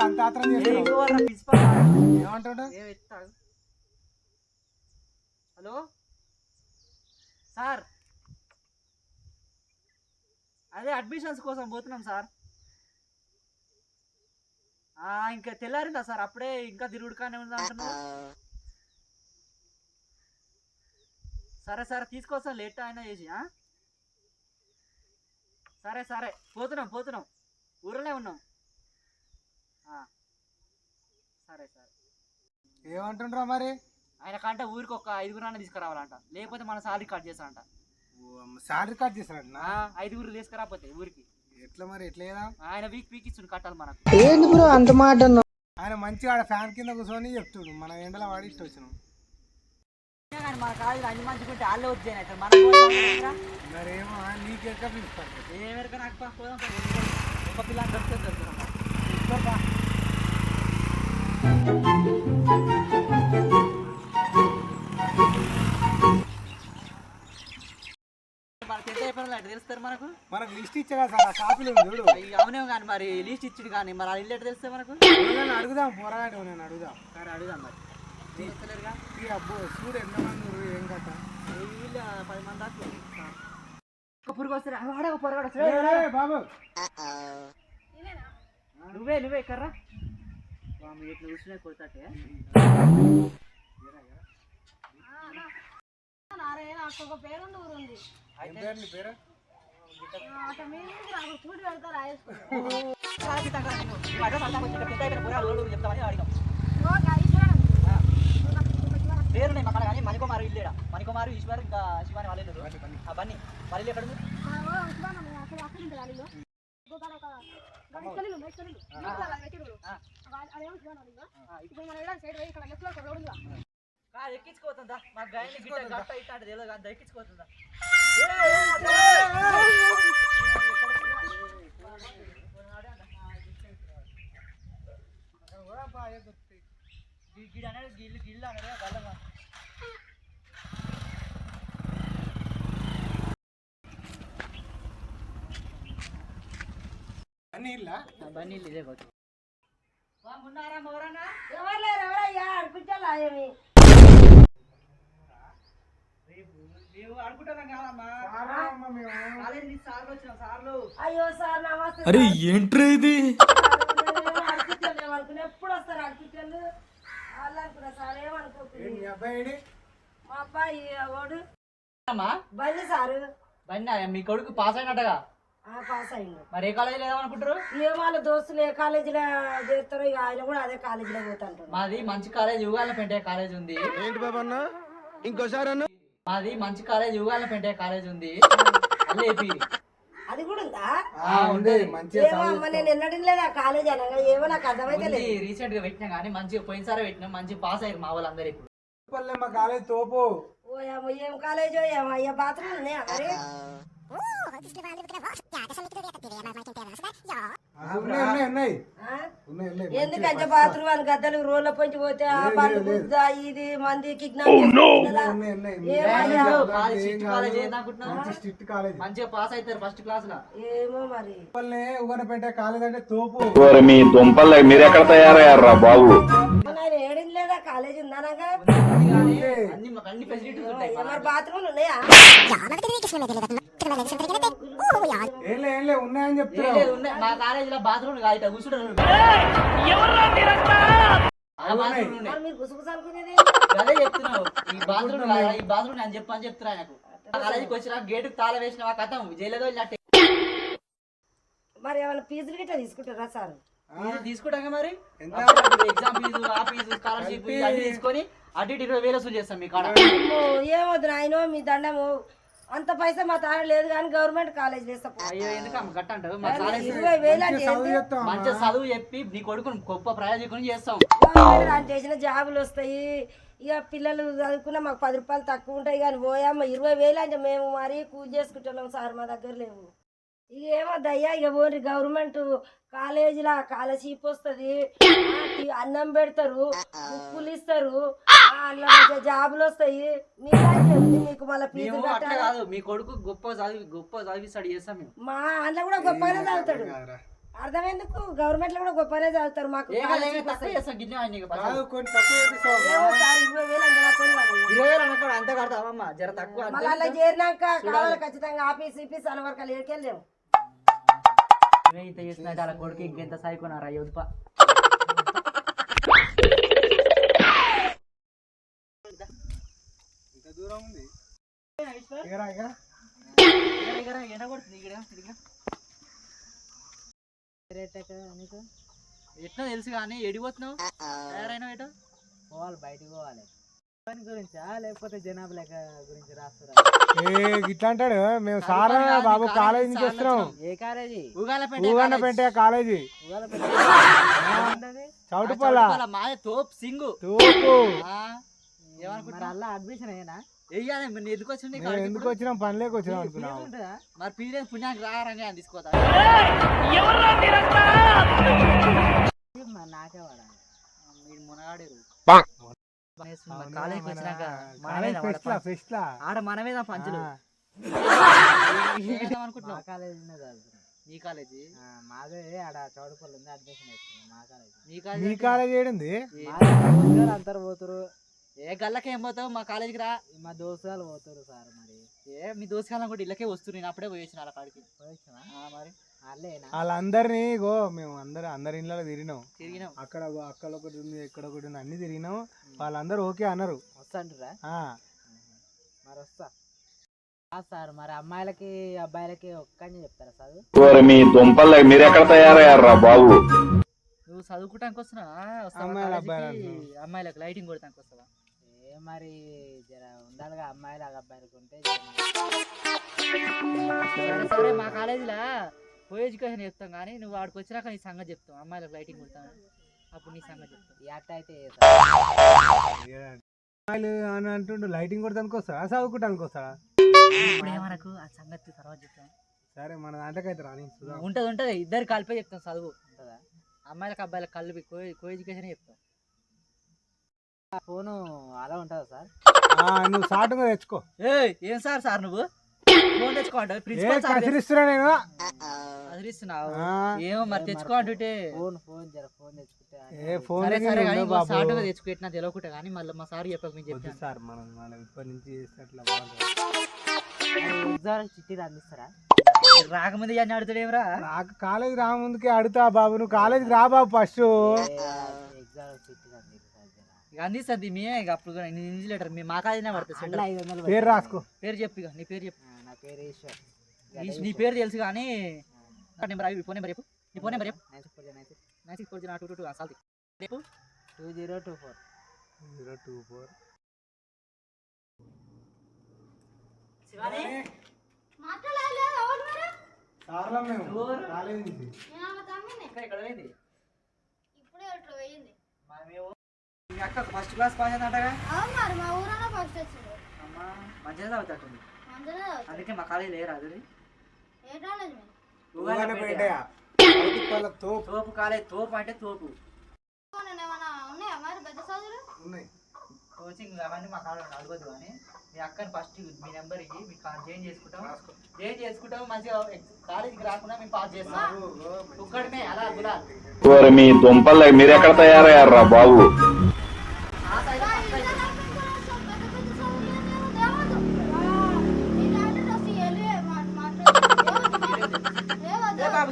అంత ఆత్రం ఏమంటాడు? Hello sir, అదే అడ్మిషన్స్ కోసం పోతున్నాం సార్. ఇంకా తెల్లారిందా సార్? అప్పుడే ఇంకా తిరుగుడుకానే ఉందా అంటున్నా. సరే సరే తీసుకొస్తాం, లేట్ అయినా చేసి. సరే సరే పోతున్నాం ఊర్లోనే ఉన్నాం. సరే సరే. ఏమంటుండ్రా మరి? ఆయన కంటే ఊరికి ఒక 5గురు తీసుకురావాలంట, లేకపోతే మన సాలరీ కట్ చేస్తారంట. సాలరీ కట్ చేస్తారంట? 5గురు తీసుకురాకపోతే ఊరికి ఎట్లా మరి? ఎట్లా ఆయన వీక్ ఇచ్చుడు కట్టాలి మనకు. ఏంది బ్రో అంత మాట? ఆయన మంచిగా ఆడ ఫ్యాన్ కింద కూర్చొని చెప్తుడు, మన ఎండలో వాడి ఇష్ట వచ్చినాం. కానీ మన కాలేజీలో అన్ని మంచిగా ఉంటే వాళ్ళే వచ్చాయి అయితే మన మరేమో నీకెక్క పిలుస్తారు? ఏమెరక నాకు పోదాం ఒక పిల్లలు దొరికితే తెలుస్తారు మనకు. మనకు లిస్ట్ ఇచ్చా కదా సార్, కాపీలు చూడు. అవునే కానీ మరి లిస్ట్ ఇచ్చుడు కానీ మరి ఆ ఇల్లు ఎట్లా తెలుస్తే మనకు? అడుగుదాం పోరాడు, నేను అడుగుదాం. సరే అడుగుదాం మరి. అబ్బో చూడు ఎంతమంది ఏం కట్ట. 10 మంది దాకా పురుగు వస్తారు పొరగాడు. బాబు నువ్వే కర్రా ఎట్లా కూర్చునే కొడతాటే. పేరు పేరున్నాయి మక్కడ కానీ మణికుమారు ఇల్లేడా, మణికుమారు ఈశ్వర్ ఇంకా శివాని వాళ్ళు బన్నీ వాళ్ళు ఎక్కడ ఎక్కించుకోతుందా మా గాయని గట్ట ఇట్లా తెలియదు అంత ఎక్కించుకోతుందా? గిడి అనేది గిల్లు అనేది గల్లమా. బన్నీ ఇదే కావచ్చు. ఉన్నారా మోరన్నా? ఎవరు లేరు, ఎవరయ్యా అడిపించాలా? అయ్యో సార్ నమస్తే. అరే ఏంట్రా ఇది? ఎప్పుడు వస్తారు అడిపించారు వాళ్ళు అనుకున్నా సార్. ఏమనుకుంటుంది మా అబ్బాయి వాడు బల్లి సారు. బన్నీ మీ కొడుకు పాస్ అయినట్టుగా? పాస్ అయ్యిండు. మరి ఏ కాలేజీలో ఏమనుకుంటారు? ఏ వాళ్ళ దోస్తులు ఏ కాలేజీలో చేస్తారో ఇక ఆయన కూడా అదే కాలేజీలో పోతాంటారు. మాది మంచి కాలేజ్ యుగాలపేట కాలేజ్ ఉంది. ఏంటి బాబు అన్న ఇంకోసారి అన్న? మాది మంచి కాలేజ్ యుగాలపేట కాలేజ్ ఉంది. అది కూడా ఉందా? మంచిగా నేను ఎన్నడం లేదా కాలేజ్ అనగా ఏమో నాకు అర్థమైతే లేదు. రీసెంట్ గా పెట్టినా కానీ మంచిగా పోయినసారి పెట్టినా మంచి పాస్ అయ్యారు మా వాళ్ళందరూ. ఇప్పుడు మా కాలేజ్ తోపు. ఓ ఏం కాలేజో ఏమో అయ్యా బాత్రూమ్ ఉన్నాయా మరి? ఎందుకంటే బాత్రూమ్ అని గద్దలు రోడ్ల పొంచి పోతే ఆ పండు గుద్ద ఇది మంది మంచిగా పాస్ అవుతారు ఫస్ట్ క్లాస్ లో. ఏమో మరి ఉగనపేట కాలేజ్ అంటే తోపు. మీ దుంపలు మీరు ఎక్కడ తయారయ్యారా బాబు? ఏడింది లేదా కాలేజ్ ఉందనగా అన్ని ఫెసిలిటీస్ ఉంటాయి. మరి బాత్రూమ్లు ఉన్నాయా? ఉన్నాయని చెప్తా. మా కాలేజ్ లో బాత్రూమ్ కాదు కూర్చుంటారు. మీరు గుసగుస అనుకునేది అదే చెప్తున్నావు. ఈ బాత్రూమ్ అని చెప్తున్నా ఆయనకు. కాలేజీకి వచ్చిన గేటుకు తాళం వేసిన కథం జైలుదో ఇలాంటి. మరి ఏమైనా ఫీజులు గిట్లా తీసుకుంటారా సార్? తీసుకుంటాం మరి. ఎగ్జామ్ ఫీజు, ఆ ఫీజు, స్కాలర్షిప్ అన్ని తీసుకొని అటు 20,000 వసూలు చేస్తాం మీ కాడ. ఏమొద్దు నాయనో మీ దండము. అంత పైసా మా తాను లేదు కానీ గవర్నమెంట్ కాలేజ్ వేస్తాం. అయ్యో ఎందుకు గట్ట అంటారు? మా కాలేజ్ 20,000 అంటే మంచిగా చదువు చెప్పి నీ కొడుకుని గొప్ప ప్రయోజకుని చేస్తాం. చేసిన జాబులు వస్తాయి. ఇక పిల్లలు చదువుకున్నా మాకు 10 రూపాయలు తక్కువ ఉంటాయి కానీ పోయామ్మ 20,000 అంటే మేము మరీ కూలి చేసుకుంటున్నాం సార్, మా దగ్గర లేవు. ఇక ఏమద్దయ్యా ఇక ఓన్లీ గవర్నమెంట్ కాలేజీలో స్కాలర్షిప్ వస్తుంది, అన్నం పెడతారు, బుక్కులు ఇస్తారు, అందులో మంచిగా జాబులు వస్తాయి. మీకు మళ్ళీ ఫీజు మేము అట్లా కట్టాలి. కాదు, మీ కొడుకు గొప్ప చదివి స్టడీ చేస్తాం మేము. మా అందులో కూడా గొప్పగానే చదువుతాడు. అర్థమెందుకు గవర్నమెంట్ లో కూడా గొప్పగానే చదువుతారు. మాకు తక్కువ చేస్తాం గిన్నె ఆయన ఇక కాదు, కొన్ని తక్కువ చేపిస్తావు. ఏమో సార్ 20,000 అందులో కొని వాళ్ళు. 20,000 అనుకో అంత కడతావమ్మా, జర తక్కువ అంతే. మళ్ళీ అలా చేరినాక కావాలి ఖచ్చితంగా ఆఫీస్ అన్న వరకు ఏకెళ్ళాము. ఇంత చేసిన వాళ్ళ కొడుకు ఇంకెంత సాయికున్నారా యుద్ధ. ఇంత దూరం ఉంది. ఇగరా, ఇగరా. ఎట్లా తెలుసు కానీ ఎడిపోతున్నావు తయారైనా ఎటో పోవాలి, బయటకు పోవాలి. పని గురించా లేకపోతే జనాభా లెక్క గురించి రాస్తారా? ఇట్లా అంటాడు. మేము సారా బాబు కాలేజీ నుంచి వస్తున్నాం. ఏ కాలేజీ? ఊగన్నపేట కాలేజీ, చౌటుపల్ల. మాయ తోపు సింగు తోపు. మరి అలా అడ్మిషన్ అయ్యానా? వెయ్యాలి మీరు ఎందుకు వచ్చింది మేము ఎందుకు వచ్చినాం? పనిలోకి వచ్చినాం అనుకున్నాం. ఉంటుందా? మరి పీరియడ్ పుణ్యానికి రారని అని తీసుకోతా. మరి నాకే వాడాలి. మీరు మునగాడేరు కాలేజీకి వచ్చినాక ఫెస్ట్ లా ఆడ మనమేదా పంచులు మా అనుకుంటున్నావు. కాలేజీనే చదువుతున్నాం. మీ కాలేజీ మాదే ఆడ చౌడపల్లి ఉంది, అడ్మిషన్ వేసుకున్నాం. మా కాలేజీ. మీ కాలేజ్ ఏడుంది? అందరు పోతారు. ఏ గల్లకి ఏం పోతావు? మా కాలేజీకి రా. మా దోస్తులు పోతారు సార్. మరి మీ దోసుకాలం కూడా ఇళ్ళకే వస్తుంది. నేను అప్పుడే పోయేసిన వాళ్ళ కాడికి. పోయినా మరి వాళ్ళేనా? వాళ్ళందరినీ గో మేము అందరి ఇళ్ళలో తిరిగినాం. తిరిగినాం. అక్కడ ఒకటి ఉంది, ఇక్కడ ఒకటి ఉంది, అన్ని తిరిగినాం. వాళ్ళందరూ ఓకే అన్నారు. వస్తాంటురా? మరి వస్తా సార్. మరి అమ్మాయిలకి అబ్బాయిలకి ఒక్కని చెప్తారా చదువు? ఓరి మీ దుంపలు మీరెక్కడ తయారయ్యారా బాబు? నువ్వు చదువుకోవటానికి వస్తున్నా? అమ్మాయిలు, అబ్బాయిలు అమ్మాయిలకు లైటింగ్ కొడటానికి వస్తావా? మరి జర ఉండాలిగా అమ్మాయిలు అబ్బాయిలకు ఉంటే. సరే మా కాలేజీలో కో ఎడ్యుకేషన్ చెప్తాం కానీ నువ్వు వాడికి వచ్చినాక నీ సంగతి చెప్తాం. అమ్మాయిలకు లైటింగ్ కొడతాను అప్పుడు నీ సంగతి చెప్తాం. ఈ అట్ట అయితే అమ్మాయిలు అని అంటుండు. లైటింగ్ కొడతానికి వస్తాడా, చదువుకోవటానికి వస్తాడా? మనకు ఆ సంగతి తర్వాత చెప్తాం. సరే మన దాంట్లోకైతే రాని ఉంటది ఇద్దరు కలిపే చెప్తాం. చదువు ఉంటుందా? అమ్మాయిలకు అబ్బాయిలకు కలిపి కో ఎడ్యుకేషన్ చెప్తాం. ఫోను అలా ఉంటుందా సార్? నువ్వు సాటుగా తెచ్చుకో. ఏం సార్ నువ్వు ఫోన్ తెచ్చుకో అంటే కసిరిస్తున్నా నేను. అదిరిస్తున్నావు ఏమో మరి తెచ్చుకో అంటుంటే ఫోన్ జర ఫోన్ తెచ్చుకుంటే. సరే కానీ సాటుగా తెచ్చుకుంటున్నా తెలియకుండా కానీ మళ్ళీ మా సార్ చెప్పక మేము చెప్తాను. సార్ మనం ఇప్పటి నుంచి చేసినట్లా ఎగ్జామ్ చిట్టి అందిస్తారా? రాకముందు అని అడుగుతాడేమరా? నాకు కాలేజీ రాముందుకే అడుగుతా బాబు. నువ్వు కాలేజీకి రా బాబు ఫస్ట్. ఎగ్జామ్ చిట్టి అందిస్తుంది మేమే. ఇక అప్పుడు ఇన్విజిలేటర్ మేము మా కాలేజీనే పడుతుంది. 500 పేరు రాసుకో. పేరు చెప్పు. ఇక నీ పేరు చెప్పు. నా పేరు ఈశ్వర్. నీ పేరు తెలుసు కానీ నెంబర్ అవి ఫోన్ నెంబర్ చెప్పు. నీ ఫోన్ నెంబర్ చెప్పు. 96499222 సాల్తి రేపు 2024 024. శివాని సార్లా మేము కాలేజీ నుంచి ఇక్కడ పోయింది. మీ అక్క ఫస్ట్ క్లాస్ పాస్ అయిందంటగా? అమ్మా మంచిగా చదువుతుంది. అందుకే మా కాలేజీ లేరా? అది తోపు కాలేజ్. తోపు అంటే తోపు. కోచింగ్ అవన్నీ మా కాలేజ్ అడగదు కానీ మీ అక్కని ఫస్ట్ మీ నెంబర్ ఇచ్చి మీ జాయిన్ చేసుకుంటాం. మంచిగా కాలేజీకి రాకుండా మేము పాస్ చేస్తాం. ఒక్కడమే అలా గులాల్. ఓరి మీ దుంపలు మీరెక్కడ తయారయ్యారా బాబు?